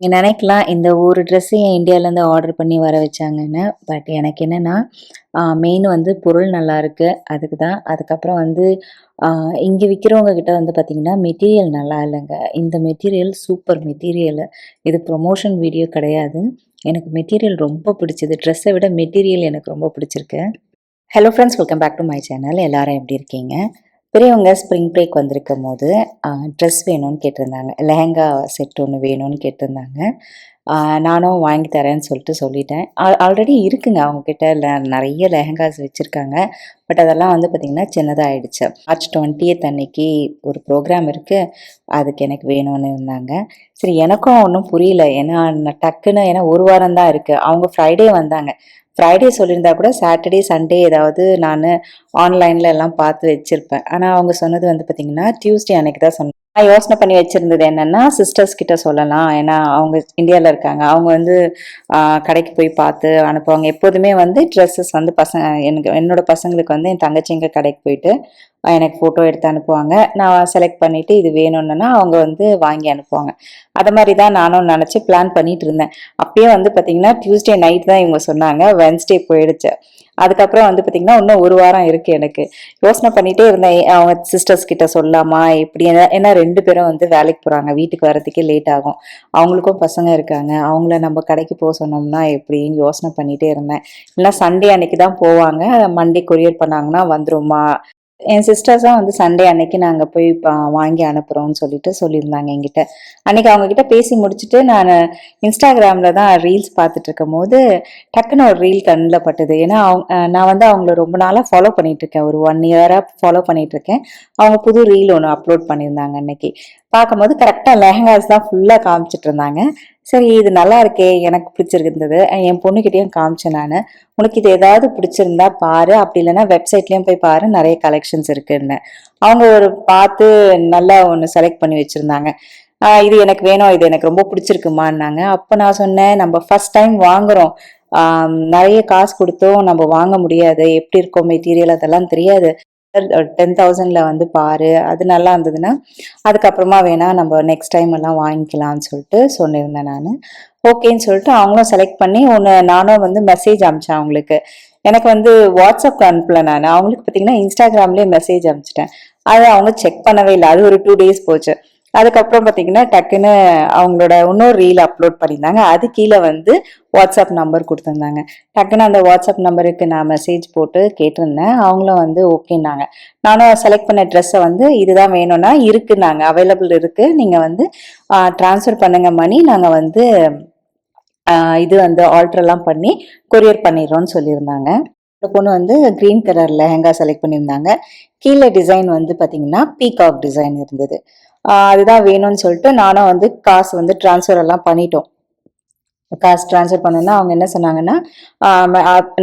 நீங்க நினைக்கலாம் இந்த ஒரு ட்ரெஸ்ஸு ஏன் இந்தியாவிலேருந்து ஆர்டர் பண்ணி வர வச்சாங்கன்னு. பட் எனக்கு என்னன்னா, மெயின் வந்து பொருள் நல்லாயிருக்கு. அதுக்கு தான். அதுக்கப்புறம் வந்து இங்கே விற்கிறவங்க கிட்ட வந்து பார்த்தீங்கன்னா, மெட்டீரியல் நல்லா இல்லைங்க. இந்த மெட்டீரியல் சூப்பர் மெட்டீரியலு. இது ப்ரொமோஷன் வீடியோ கிடையாது. எனக்கு மெட்டீரியல் ரொம்ப பிடிச்சது. ட்ரெஸ்ஸை விட மெட்டீரியல் எனக்கு ரொம்ப பிடிச்சிருக்கு. Hello friends, welcome back to my channel. எல்லாரும் எப்படி இருக்கீங்க? பெரியவங்க ஸ்ப்ரிங் பிரேக் வந்திருக்கும்போது ட்ரெஸ் வேணும்னு கேட்டிருந்தாங்க. லெஹெங்கா செட் ஒன்று வேணும்னு கேட்டிருந்தாங்க. நானும் வாங்கி தரேன்னு சொல்லிட்டேன். ஆல்ரெடி இருக்குங்க அவங்கக்கிட்ட நிறைய லெஹெங்காஸ் வச்சுருக்காங்க. பட் அதெல்லாம் வந்து பார்த்திங்கன்னா சின்னதாகிடுச்சு. மார்ச் 20th அன்னைக்கு ஒரு ப்ரோக்ராம் இருக்குது. அதுக்கு எனக்கு வேணும்னு இருந்தாங்க. சரி, எனக்கும் ஒன்றும் புரியல. ஏன்னா டக்குன்னு ஏன்னா ஒரு வாரம் தான் இருக்குது. அவங்க ஃப்ரைடே வந்தாங்க. ஃப்ரைடே சொல்லியிருந்தா கூட சாட்டர்டே சண்டே ஏதாவது நான் ஆன்லைனில் எல்லாம் பார்த்து வச்சுருப்பேன். ஆனால் அவங்க சொன்னது வந்து பார்த்திங்கன்னா டியூஸ்டே அன்னைக்கு தான் சொன்னாங்க. நான் யோசனை பண்ணி வச்சுருந்தது என்னென்னா, சிஸ்டர்ஸ் கிட்ட சொல்லலாம். ஏன்னா அவங்க இந்தியாவில் இருக்காங்க. அவங்க வந்து கடைக்கு போய் பார்த்து அனுப்புவாங்க. எப்போதுமே வந்து ட்ரெஸ்ஸஸ் வந்து என்னோட பசங்களுக்கு வந்து என் தங்கச்சிங்க கடைக்கு போயிட்டு எனக்கு ஃபோட்டோ எடுத்து அனுப்புவாங்க. நான் செலக்ட் பண்ணிவிட்டு இது வேணும்னா அவங்க வந்து வாங்கி அனுப்புவாங்க. அதை மாதிரி தான் நானும் நினச்சி பிளான் பண்ணிட்டு இருந்தேன். அப்பயே வந்து பார்த்திங்கன்னா டியூஸ்டே நைட் தான் இவங்க சொன்னாங்க. வென்ஸ்டே போயிடுச்சு. அதுக்கப்புறம் வந்து பார்த்திங்கன்னா இன்னும் ஒரு வாரம் இருக்குது. எனக்கு யோசனை பண்ணிகிட்டே இருந்தேன், அவங்க சிஸ்டர்ஸ் கிட்ட சொல்லாமா இப்படி. ஏன்னா 2 பேரும் வந்து வேலைக்கு போகிறாங்க. வீட்டுக்கு வரதுக்கே லேட் ஆகும். அவங்களுக்கும் பசங்க இருக்காங்க. அவங்கள நம்ம கடைக்கு போக சொன்னோம்னா எப்படின்னு யோசனை பண்ணிகிட்டே இருந்தேன். இல்லைனா சண்டே அன்னைக்கு தான் போவாங்க. மண்டே கொரியர் பண்ணாங்கன்னா வந்துருமா. என் சிஸ்டர்ஸும் வந்து சண்டே அன்னைக்கு நாங்கள் போய் வாங்கி அனுப்புகிறோம்னு சொல்லியிருந்தாங்க என்கிட்ட. அன்னைக்கு அவங்கக்கிட்ட பேசி முடிச்சுட்டு நான் இன்ஸ்டாகிராமில் தான் ரீல்ஸ் பார்த்துட்டு இருக்கும் போது டக்குன்னு ஒரு ரீல் கண்ணில் பட்டுது. ஏன்னா நான் வந்து அவங்கள ரொம்ப நாளாக ஃபாலோ பண்ணிகிட்ருக்கேன். ஒரு 1 இயராக ஃபாலோ பண்ணிகிட்ருக்கேன். அவங்க புது ரீல் ஒன்று அப்லோட் பண்ணியிருந்தாங்க அன்னைக்கு. பார்க்கும்போது கரெக்டாக லெஹங்காஸ் தான் ஃபுல்லாக காமிச்சிட்டு இருந்தாங்க. சரி, இது நல்லா இருக்கே, எனக்கு பிடிச்சிருந்தது. என் பொண்ணுக்கிட்டேயும் காமிச்சேன் நான். உனக்கு இது ஏதாவது பிடிச்சிருந்தா பாரு, அப்படி இல்லைன்னா வெப்சைட்லேயும் போய் பாரு, நிறைய கலெக்ஷன்ஸ் இருக்குன்னு. அவங்க ஒரு பார்த்து நல்லா ஒன்று செலக்ட் பண்ணி வச்சுருந்தாங்க. இது எனக்கு வேணும், இது எனக்கு ரொம்ப பிடிச்சிருக்குமான்னாங்க. அப்போ நான் சொன்னேன், நம்ம ஃபர்ஸ்ட் டைம் வாங்குகிறோம். நிறைய காசு கொடுத்தோம் நம்ம வாங்க முடியாது. எப்படி இருக்கும் மெட்டீரியல் அதெல்லாம் தெரியாது. 10,000ல வந்து பாரு, அது நல்லா இருந்ததுன்னா அதுக்கப்புறமா வேணா நம்ம நெக்ஸ்ட் டைம் எல்லாம் வாங்கிக்கலாம்னு சொல்லியிருந்தேன் நான். ஓகேன்னு சொல்லிட்டு அவங்களும் செலக்ட் பண்ணி நானும் வந்து மெசேஜ் அனுப்பிச்சேன் அவங்களுக்கு. எனக்கு வந்து வாட்ஸ்அப்க்கு அனுப்பல நான். அவங்களுக்கு பார்த்தீங்கன்னா இன்ஸ்டாகிராம்லேயே மெசேஜ் அனுப்பிச்சிட்டேன். அதை அவங்க செக் பண்ணவே இல்லை. அது ஒரு 2 days போச்சு. அதுக்கப்புறம் பார்த்தீங்கன்னா டக்குன்னு அவங்களோட இன்னொரு ரீல் அப்லோட் பண்ணியிருந்தாங்க. அது கீழே வந்து வாட்ஸ்அப் நம்பர் கொடுத்துருந்தாங்க. டக்குன்னு அந்த வாட்ஸ்அப் நம்பருக்கு நான் மெசேஜ் போட்டு கேட்டிருந்தேன். அவங்களும் வந்து ஓகேன்னாங்க. நானும் செலக்ட் பண்ண ட்ரெஸ்ஸை வந்து இதுதான் வேணும்னா இருக்குன்னாங்க, அவைலபிள் இருக்குது, நீங்கள் வந்து ட்ரான்ஸ்ஃபர் பண்ணுங்க மணி, நாங்கள் வந்து இது வந்து ஆல்ட்ரெல்லாம் பண்ணி கொரியர் பண்ணிடுறோம்னு சொல்லியிருந்தாங்க. இந்த பொண்ணு வந்து க்ரீன் கலர் லெஹங்கா செலக்ட் பண்ணியிருந்தாங்க. கீழே டிசைன் வந்து பார்த்தீங்கன்னா பீகாக் டிசைன் இருந்தது. அதுதான் வேணும்னு சொல்லிட்டு நானும் வந்து காசு வந்து ட்ரான்ஸ்ஃபர் எல்லாம் பண்ணிட்டோம். காசு ட்ரான்ஸ்ஃபர் பண்ணோன்னா அவங்க என்ன சொன்னாங்கன்னா,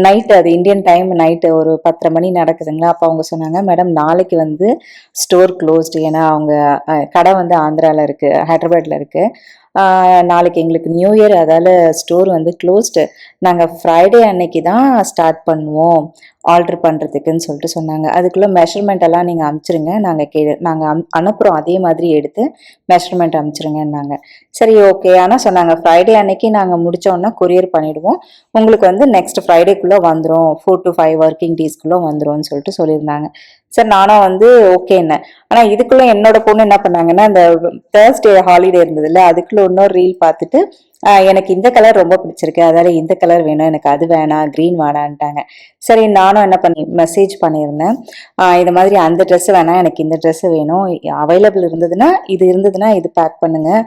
நைட்டு, அது இந்தியன் டைம் நைட்டு ஒரு 10:30 மணி நடக்குதுங்களா. அப்போ அவங்க சொன்னாங்க, மேடம் நாளைக்கு வந்து ஸ்டோர் க்ளோஸ்டு. ஏன்னா அவங்க கடை வந்து ஆந்திராவில் இருக்குது, ஹைதராபாத்தில் இருக்குது. நாளைக்கு எங்களுக்கு நியூ இயர், அதால் ஸ்டோர் வந்து க்ளோஸ்டு. நாங்கள் ஃப்ரைடே அன்னைக்கு தான் ஸ்டார்ட் பண்ணுவோம் ஆல்ட்ரு பண்ணுறதுக்குன்னு சொல்லிட்டு சொன்னாங்க. அதுக்குள்ளே மெஷர்மெண்ட் எல்லாம் நீங்கள் அனுப்பிச்சிருங்க, நாங்கள் அனுப்புகிறோம், அதே மாதிரி எடுத்து மெஷர்மெண்ட் அனுப்பிச்சிருங்கன்னாங்க. சரி, ஓகே. ஆனால் சொன்னாங்க ஃப்ரைடே அன்னைக்கு நாங்கள் முடித்தோன்னா கொரியர் பண்ணிவிடுவோம், உங்களுக்கு வந்து நெக்ஸ்ட் ஃப்ரைடேக்குள்ளே வந்துடும், 4 to 5 ஒர்க்கிங் டேஸ்க்குள்ளே வந்துடும்னு சொல்லியிருந்தாங்க. சரி, நானும் வந்து ஓகேன்னேன். ஆனால் இதுக்குள்ளே என்னோட பொண்ணு என்ன பண்ணாங்கன்னா, இந்த தேர்ஸ்டே ஹாலிடே இருந்ததுல்ல, அதுக்குள்ளே இன்னொரு ரீல் பார்த்துட்டு எனக்கு இந்த கலர் ரொம்ப பிடிச்சிருக்கு, அதால் இந்த கலர் வேணும், எனக்கு அது வேணாம், க்ரீன் வேணான்ட்டாங்க. சரி, நானும் என்ன மெசேஜ் பண்ணியிருந்தேன், இது மாதிரி அந்த ட்ரெஸ்ஸு வேணாம், எனக்கு இந்த ட்ரெஸ்ஸு வேணும், அவைலபிள் இருந்ததுன்னா இது பேக் பண்ணுங்கள்,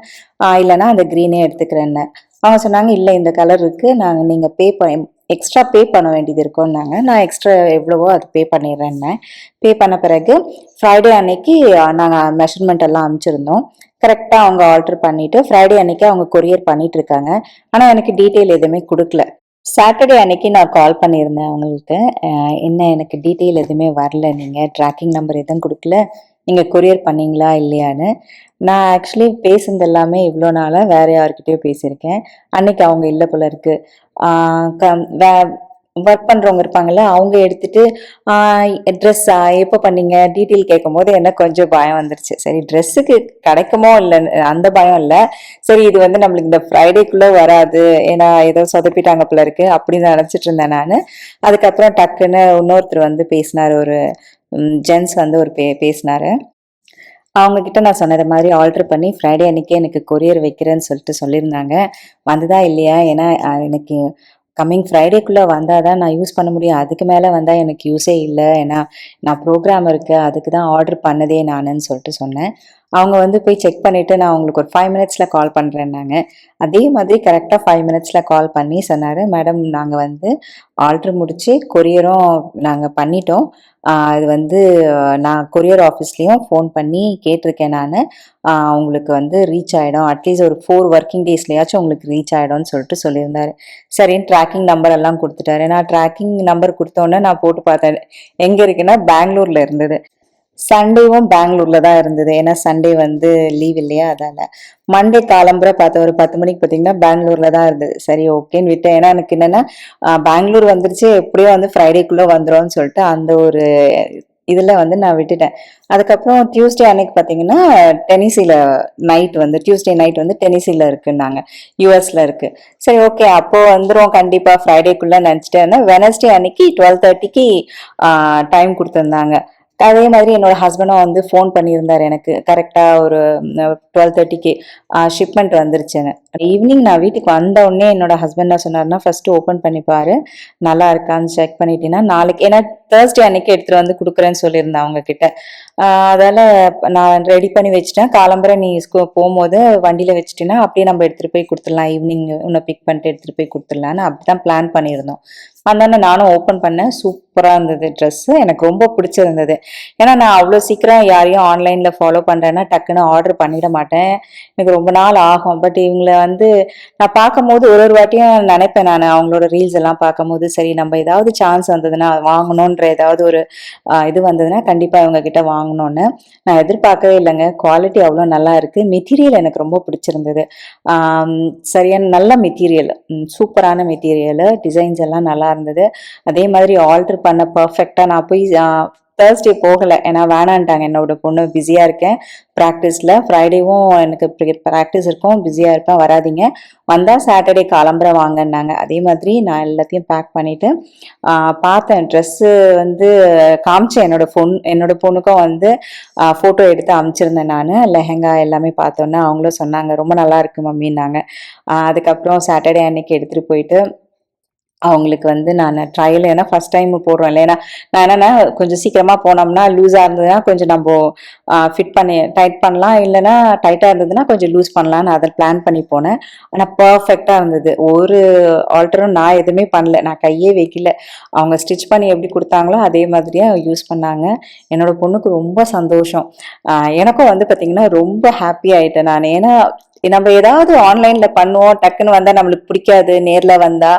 இல்லைனா அந்த க்ரீனே எடுத்துக்கிறேன்னு. அவங்க சொன்னாங்க, இல்லை இந்த கலர் இருக்குது, நீங்கள் எக்ஸ்ட்ரா பே பண்ண வேண்டியது இருக்கும்னாங்க. நான் எக்ஸ்ட்ரா எவ்வளவோ அது பே பண்ணிடுறேன்னேன். பே பண்ண பிறகு ஃப்ரைடே அன்னைக்கு நாங்கள் மெஷர்மெண்ட் எல்லாம் அனுப்பிச்சிருந்தோம். கரெக்டாக அவங்க ஆல்ட்ரு பண்ணிவிட்டு ஃப்ரைடே அன்னைக்கு அவங்க கொரியர் பண்ணிகிட்ருக்காங்க. ஆனால் எனக்கு டீட்டெயில் எதுவுமே கொடுக்கல. சாட்டர்டே அன்னைக்கு நான் கால் பண்ணியிருந்தேன் அவங்களுக்கு. என்ன எனக்கு டீட்டெயில் எதுவுமே வரல, நீங்கள் ட்ராக்கிங் நம்பர் எதுவும் கொடுக்கல, நீங்கள் கொரியர் பண்ணீங்களா இல்லையான்னு. நான் ஆக்சுவலி பேசுனது எல்லாமே இவ்வளோ நாளாக வேறு யார்கிட்டயோ பேசியிருக்கேன். அன்னைக்கு அவங்க இல்லை போல இருக்குது. ஒர்க் பண்றவங்க இருப்பாங்கல்ல, அவங்க எடுத்துட்டு ட்ரெஸ்ஸா எப்போ பண்ணீங்க டீட்டெயில் கேட்கும்போது எனக்கு கொஞ்சம் பயம் வந்துருச்சு. சரி ட்ரெஸ்ஸுக்கு கிடைக்குமோ இல்லைன்னு அந்த பயம் இல்ல. சரி இது வந்து நம்மளுக்கு இந்த ஃப்ரைடேக்குள்ள வராது. ஏன்னா ஏதோ சொதப்பிட்டாங்க போல இருக்கு அப்படின்னு நினைச்சிட்டு இருந்தேன் நானு. அதுக்கப்புறம் டக்குன்னு இன்னொருத்தர் வந்து பேசினாரு. ஒரு ஜென்ஸ் வந்து ஒரு பேசினாரு. அவங்க கிட்ட நான் சொன்னது மாதிரி ஆல்டர் பண்ணி ஃப்ரைடே அன்னைக்கே எனக்கு கொரியர் வைக்கிறேன்னு சொல்லிட்டு சொல்லியிருந்தாங்க. வந்ததா இல்லையா? ஏன்னா எனக்கு கம்மிங் ஃப்ரைடேக்குள்ள வந்தா தான் நான் யூஸ் பண்ண முடியும். அதுக்கு மேல வந்தா எனக்கு யூஸே இல்ல. ஏன்னா நான் ப்ரோகிராம் இருக்கு. அதுக்கு தான் ஆர்டர் பண்ணதே நானுன்னு சொல்லிட்டு சொன்னேன். அவங்க வந்து போய் செக் பண்ணிட்டு நான் உங்களுக்கு ஒரு 5 மினிட்ஸ்ல கால் பண்றேன்னாங்க. அதே மாதிரி கரெக்ட்டா 5 மினிட்ஸ்ல கால் பண்ணி சொன்னாரு, "மேடம் நாங்க வந்து ஆர்டர் முடிச்சு கொரியரும் நாங்க பண்ணிட்டோம். இது வந்து நான் கொரியர் ஆஃபீஸ்லயும் ஃபோன் பண்ணி கேட்டிருக்கேன் நானு. உங்களுக்கு வந்து ரீச் ஆயிடும். அட்லீஸ்ட் ஒரு 4 ஒர்க்கிங் டேஸ்லயாச்சும் உங்களுக்கு ரீச் ஆயிடும்னு சொல்லிட்டு சொல்லியிருந்தாரு. சரின்னு ட்ராக்கிங் நம்பர் எல்லாம் குடுத்துட்டாரு. நான் ட்ராக்கிங் நம்பர் குடுத்தோனே நான் போட்டு பார்த்தேன். எங்க இருக்குன்னா பெங்களூர்ல இருந்தது. சண்டேவும் பெங்களூர்ல தான் இருந்தது. ஏன்னா சண்டே வந்து லீவ் இல்லையா அதால. மண்டே காலம்பற பார்த்தேன் ஒரு 10 மணிக்கு பார்த்தீங்கன்னா பெங்களூர்ல தான் இருந்தது. சரி ஓகேன்னு விட்டேன். ஏன்னா எனக்கு என்னன்னா பெங்களூர் வந்துருச்சு எப்படியோ வந்து ஃப்ரைடேக்குள்ள வந்துரும்னு சொல்லிட்டு அந்த ஒரு இதுல வந்து நான் விட்டுட்டேன். அதுக்கப்புறம் டியூஸ்டே அன்னைக்கு பார்த்தீங்கன்னா டெனிசில டியூஸ்டே நைட் வந்து டெனிசில இருக்குன்னாங்க. யுஎஸ்ல இருக்கு. சரி ஓகே அப்போ வந்துரும் கண்டிப்பா ஃப்ரைடேக்குள்ள நினைச்சிட்டேன். வெனஸ்டே அன்னைக்கு 12:30க்கு டைம் கொடுத்திருந்தாங்க. அதே மாதிரி என்னோட ஹஸ்பண்டும் வந்து ஃபோன் பண்ணியிருந்தாரு எனக்கு. கரெக்ட்டா ஒரு 12:30க்கு ஷிப்மெண்ட் வந்துருச்சுன்னு. ஈவினிங் நான் வீட்டுக்கு வந்த உடனே என்னோட ஹஸ்பண்ட் என்ன சொன்னாருன்னா, "ஃபர்ஸ்ட் ஓப்பன் பண்ணி பாரு. நல்லா இருக்கான்னு செக் பண்ணிட்டீன்னா, நாளைக்கு" ஏன்னா தேர்ஸ்டே அன்னைக்கு எடுத்துட்டு வந்து குடுக்குறேன்னு சொல்லியிருந்தேன் அவங்க கிட்ட. அதால நான் ரெடி பண்ணி வச்சுட்டேன். காலம்பற நீ போம்போது வண்டியில வச்சுட்டீன்னா, அப்படியே நம்ம எடுத்துட்டு போய் குடுத்துடலாம். ஈவினிங் உன்ன பிக் பண்ணிட்டு எடுத்துட்டு போய் குடுத்துடலான்னு அப்படிதான் பிளான் பண்ணியிருந்தோம். அதனால நானும் ஓப்பன் பண்ணேன். சூப்பரா இருந்தது ட்ரெஸ்ஸு. எனக்கு ரொம்ப பிடிச்சிருந்தது. ஏன்னா நான் அவ்வளோ சீக்கிரம் யாரையும் ஆன்லைன்ல ஃபாலோ பண்றேன்னா டக்குன்னு ஆர்டர் பண்ணிட மாட்டேன். எனக்கு ரொம்ப நாள் ஆகும். பட் இவங்கள வந்து நான் பார்க்கும்போது ஒரு ஒரு வாட்டியும் நினைப்பேன் நானு. அவங்களோட ரீல்ஸ் எல்லாம் பார்க்கும்போது, சரி நம்ம ஏதாவது சான்ஸ் வந்ததுன்னா வாங்கணுன்ற ஏதாவது ஒரு இது வந்ததுன்னா கண்டிப்பா இவங்க கிட்ட வாங்கணும்னு. நான் எதிர்பார்க்கவே இல்லைங்க. குவாலிட்டி அவ்வளோ நல்லா இருக்கு. மெட்டீரியல் எனக்கு ரொம்ப பிடிச்சிருந்தது. ஆம், சரியான நல்ல மெட்டீரியல். சூப்பரான மெட்டீரியல். டிசைன்ஸ் எல்லாம் நல்லா இருந்தது. அதே மாதிரி ஆல்டர் பண்ண பெர்ஃபெக்ட்டா நான் போய் தேர்ஸ்டே போகல. ஏன்னா வேணான்ட்டாங்க. என்னோட பொண்ணு பிஸியா இருக்கேன் பிராக்டிஸ்ல. ஃப்ரைடேவும் எனக்கு பிராக்டிஸ் இருக்கும். பிஸியா இருப்பேன் வராதீங்க. வந்தா சாட்டர்டே காலம்பற வாங்கன்னாங்க. அதே மாதிரி நான் எல்லாத்தையும் பேக் பண்ணிட்டு பார்த்தேன். ட்ரெஸ்ஸு வந்து காமிச்சேன் என்னோட பொண்ணுக்கும் வந்து ஃபோட்டோ எடுத்து அனுப்பிச்சிருந்தேன் நானு. லெஹெங்கா எல்லாமே பார்த்தோன்னே அவங்களும் சொன்னாங்க, "ரொம்ப நல்லா இருக்கு மம்மின்னாங்க." அதுக்கப்புறம் சாட்டர்டே அன்னைக்கு எடுத்துட்டு போயிட்டு அவங்களுக்கு வந்து நானு ட்ரையல் ஏன்னா ஃபர்ஸ்ட் டைம் போடுறோம் இல்ல. ஏன்னா நான் என்னன்னா கொஞ்சம் சீக்கிரமா போனோம்னா லூஸா இருந்ததுன்னா கொஞ்சம் நம்போ ஃபிட் பண்ணி டைட் பண்ணலாம். இல்லைன்னா டைட்டா இருந்ததுன்னா கொஞ்சம் லூஸ் பண்ணலாம்னு அதை பிளான் பண்ணி போனேன். ஆனா பெர்ஃபெக்ட்டா இருந்தது. ஒரு ஆல்டரும் நான் எதுவுமே பண்ணல. நான் கையே வைக்கல. அவங்க ஸ்டிச் பண்ணி எப்படி குடுத்தாங்களோ அதே மாதிரியே யூஸ் பண்ணாங்க. என்னோட பொண்ணுக்கு ரொம்ப சந்தோஷம். எனக்கும் வந்து பார்த்தீங்கன்னா ரொம்ப ஹாப்பி ஆயிட்டேன் நானு. ஏன்னா நம்ம ஏதாவது ஆன்லைன்ல பண்ணுவோம். டக்குன்னு வந்தா நம்மளுக்கு பிடிக்காது. நேர்ல வந்தா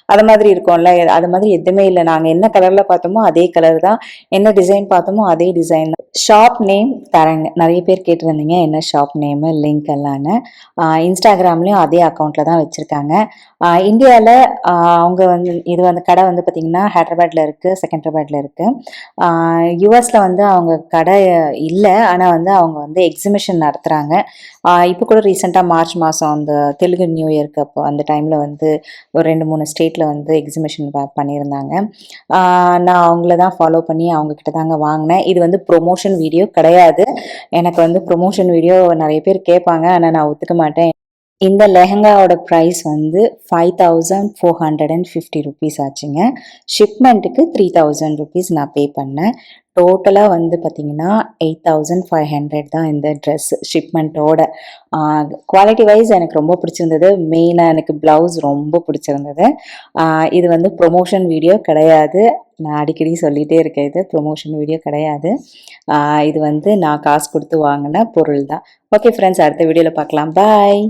அது மாதிரி இருக்கும்ல. அது மாதிரி எதுவுமே இல்ல. நாங்க என்ன கலர்ல பார்த்தோமோ அதே கலர் தான். என்ன டிசைன் பார்த்தோமோ அதே டிசைன் தான். ஷாப் நேம் தரேங்க. நெறைய பேர் கேட்டிருந்தீங்க என்ன ஷாப் நேமு, லிங்க் எல்லான்னு. இன்ஸ்டாகிராம்லயும் அதே அக்கவுண்ட்ல தான் வச்சிருக்காங்க. இந்தியால அவங்க வந்து இது வந்து கடை வந்து பார்த்தீங்கன்னா, ஹைதராபாத்ல இருக்கு, செகந்தராபாத்ல இருக்கு. யுஎஸ்ல வந்து அவங்க கடை இல்ல. ஆனா வந்து அவங்க வந்து எக்ஸிபிஷன் நடத்துறாங்க. இப்போ கூட ரீசெண்டா மார்ச் மாசம் அந்த தெலுங்கு நியூ இயர்க்கு அப்போ அந்த டைம்ல வந்து ஒரு 2, 3 ஸ்டேட்ல வந்து எக்ஸிபிஷன் பண்ணியிருந்தாங்க. நான் அவங்கள தான் ஃபாலோ பண்ணி அவங்க கிட்ட தாங்க வாங்கினேன். இது வந்து ப்ரொமோஷன் வீடியோ கிடையாது. எனக்கு வந்து ப்ரொமோஷன் வீடியோ நிறைய பேர் கேட்பாங்க. ஆனா நான் ஒத்துக்க மாட்டேன். இந்த லெஹெங்காவோட ப்ரைஸ் வந்து ₹5450 ஆச்சுங்க. ஷிப்மெண்ட்டுக்கு ₹3000 நான் பே பண்ணேன். டோட்டலா வந்து பார்த்தீங்கன்னா, 8500 தான் இந்த ட்ரெஸ் ஷிப்மெண்ட்டோட. குவாலிட்டி வைஸ் எனக்கு ரொம்ப பிடிச்சிருந்தது. மெயினா எனக்கு ப்ளவுஸ் ரொம்ப பிடிச்சிருந்தது. இது வந்து ப்ரொமோஷன் வீடியோ கிடையாது. நான் அடிக்கடி சொல்லிட்டே இருக்கேன் இது ப்ரொமோஷன் வீடியோ கிடையாது. இது வந்து நான் காசு குடுத்து வாங்குன பொருள் தான். ஓகே ஃப்ரெண்ட்ஸ் அடுத்த வீடியோல பார்க்கலாம். பாய்.